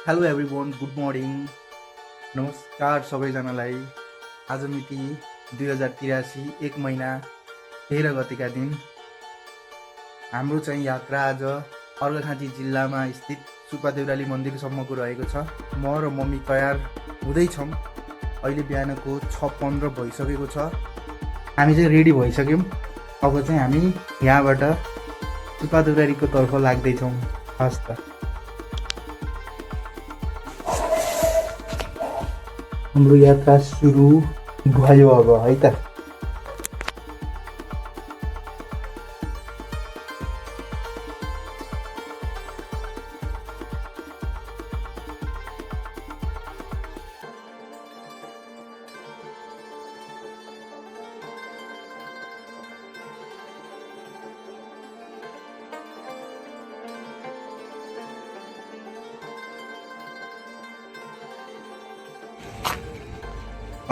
Hello everyone, good morning. नमस्कार सबैजनालाई। आज मिति 2083 1 महिना 13 गतेका दिन हाम्रो चाहिँ यात्रा आज अर्घाखाँची जिल्लामा स्थित सुब्बा देउराली मन्दिरसम्मको रहेको छ। म र मम्मी तयार हुँदैछौँ। अहिले बिहानको 6:15 भइसकेको छ। हामी चाहिँ रेडी भइसक्यौँ। अब चाहिँ हामी यहाँबाट सुब्बा देउरालीको तर्फ लाग्दैछौँ। हस् त, हाम्रो यात्रा सुरु भयो अब है त।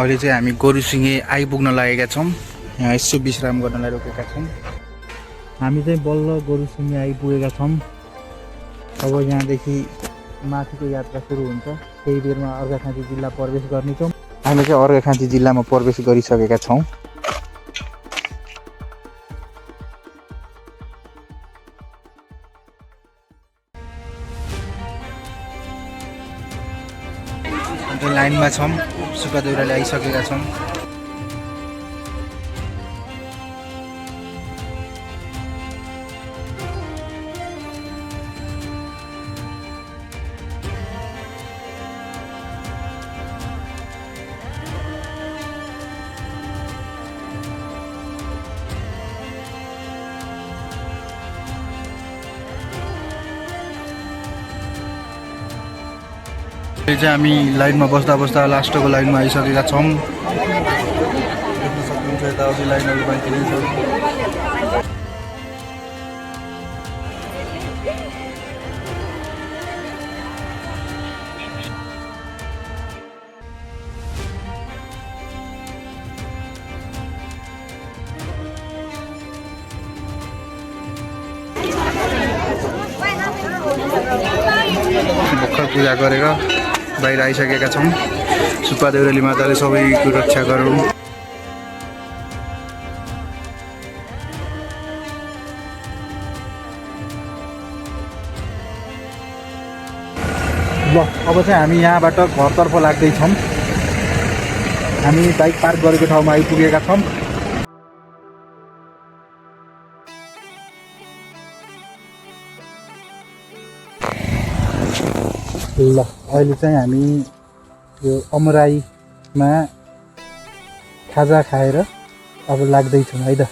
अहिले चाहिँ हामी गोरुसिङे आइपुग्न लागेका छौँ। यहाँ यसो विश्राम गर्नलाई रोकेका छौँ। हामी चाहिँ बल्ल गोरुसिङे आइपुगेका छौँ। अब यहाँदेखि माथिको यात्रा सुरु हुन्छ। केही बेरमा अर्घाखाँची जिल्ला प्रवेश गर्नेछौँ। हामी चाहिँ अर्घाखाँची जिल्लामा प्रवेश गरिसकेका छौँ। लाइनमा छौँ। सुब्बा देउराली आइसकेका छौँ। चाहिँ हामी लाइनमा बस्दा बस्दा लास्टको लाइनमा आइसकेका छौँ। देख्न सक्नुहुन्छ यताउति लाइनहरू बाँकी छ। भर्खर पूजा गरेर बाहिर आइसकेका छौँ। सुब्बा देउराली माताले सबैको रक्षा गरौँ। ल, अब चाहिँ हामी यहाँबाट घरतर्फ लाग्दैछौँ। हामी बाइक पार्क गरेको ठाउँमा आइपुगेका छौँ। ल, अहिले चाहिँ हामी यो अमराईमा खाजा खाएर अब लाग्दैछौँ है त।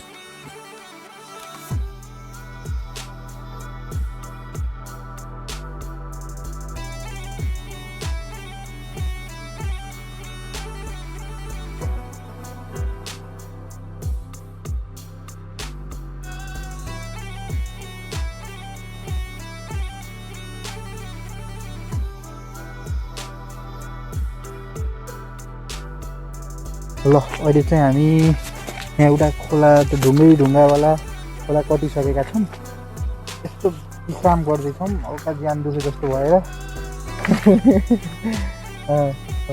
ल, अहिले चाहिँ हामी यहाँ एउटा खोला, त्यो ढुङ्गावाला खोला कटिसकेका छौँ। यस्तो विश्राम गर्दैछौँ। हल्का ज्यान दुखे जस्तो भएर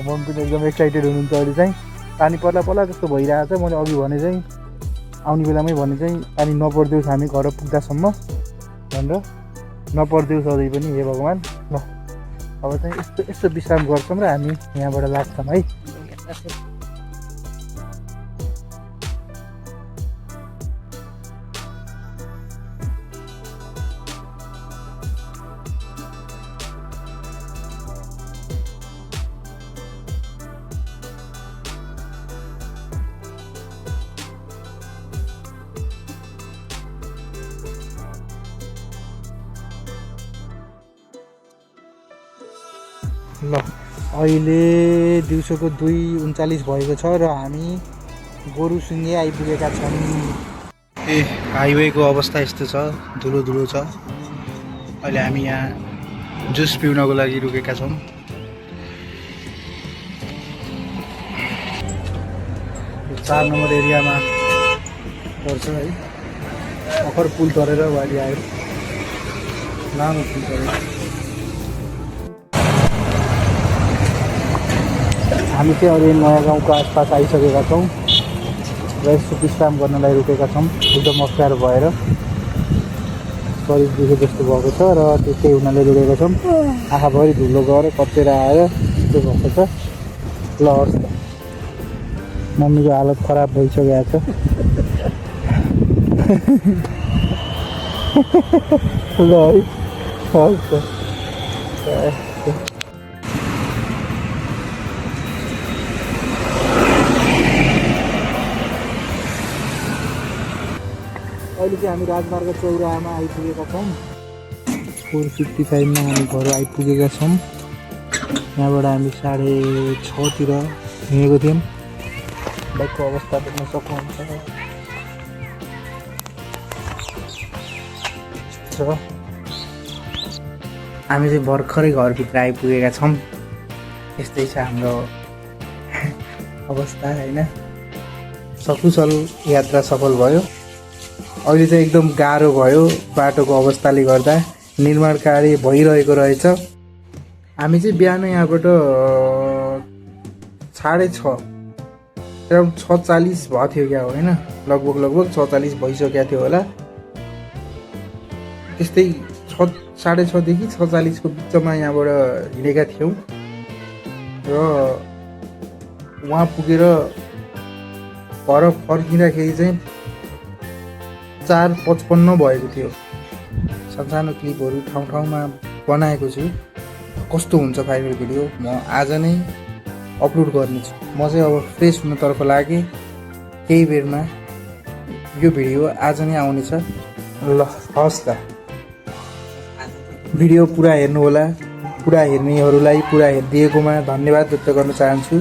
मम्मी पनि एकदम एक्साइटेड हुनुहुन्छ। अहिले चाहिँ पानी पर्ला पर्ला जस्तो भइरहेको छ। मैले अघि भने चाहिँ आउने बेलामै भने चाहिँ पानी नपरिदियोस् हामी घर पुग्दासम्म भनेर, नपरिदियोस् सधैँ पनि, हे भगवान्। ल, अब चाहिँ यस्तो विश्राम गर्छौँ र हामी यहाँबाट लाग्छौँ है। ल, अहिले दिउँसोको 2:39 भएको छ र हामी गोरुसिङे आइपुगेका छौँ। हाइवेको अवस्था यस्तो छ, धुलो धुलो छ। अहिले हामी यहाँ जुस पिउनको लागि रुकेका छौँ। 4 नम्बर एरियामा पर्छ है। भर्खर पुल तरेर गाडी आयो, लामो पुल तरेर। हामी चाहिँ अहिले नयाँ गाउँको आसपास आइसकेका छौँ र यसो विश्राम गर्नलाई रोकेका छौँ एकदम अप्ठ्यारो भएर शरीर दुखे जस्तो भएको छ र त्यस्तै हुनाले रोकेका छौँ आँखाभरि धुलो गएर कचेर आएर त्यस्तो भएको छ ल हस् त मम्मीको हालत खराब भइसकेको छ ल है हस् त अहिले चाहिँ हामी राजमार्ग चौराहामा आइपुगेका छौँ 4:55 हामी घर आइपुगेका छौँ यहाँबाट हामी 6:30 हिँडेको थियौँ बाइकको अवस्था देख्न सक्नुहुन्छ हामी चाहिँ भर्खरै घरभित्र आइपुगेका छौँ यस्तै छ हाम्रो अवस्था होइन सकुशल यात्रा सफल भयो अहिले चाहिँ एकदम गाह्रो भयो बाटोको अवस्थाले गर्दा निर्माण कार्य भइरहेको रहेछ हामी चाहिँ बिहान यहाँबाट 6:30 अराउन्ड 6:40 भएको थियो क्या होइन लगभग 6:40 भइसकेको थियो होला त्यस्तै 6:30 देखि 6:40 को बिचमा यहाँबाट हिँडेका थियौँ र वहाँ पुगेर घर फर्किँदाखेरि चाहिँ 4:55 भएको थियो सानो क्लिपहरू ठाउँमा बनाएको छु कस्तो हुन्छ फाइनल भिडियो म आज नै अपलोड गर्नेछु म चाहिँ अब फ्रेस हुनतर्फ लागेँ केही बेरमा यो भिडियो आज नै आउनेछ ल हस् त भिडियो पुरा हेर्नु होला पुरा हेर्नेहरूलाई पुरा हेरिदिएकोमा धन्यवाद व्यक्त गर्न चाहन्छु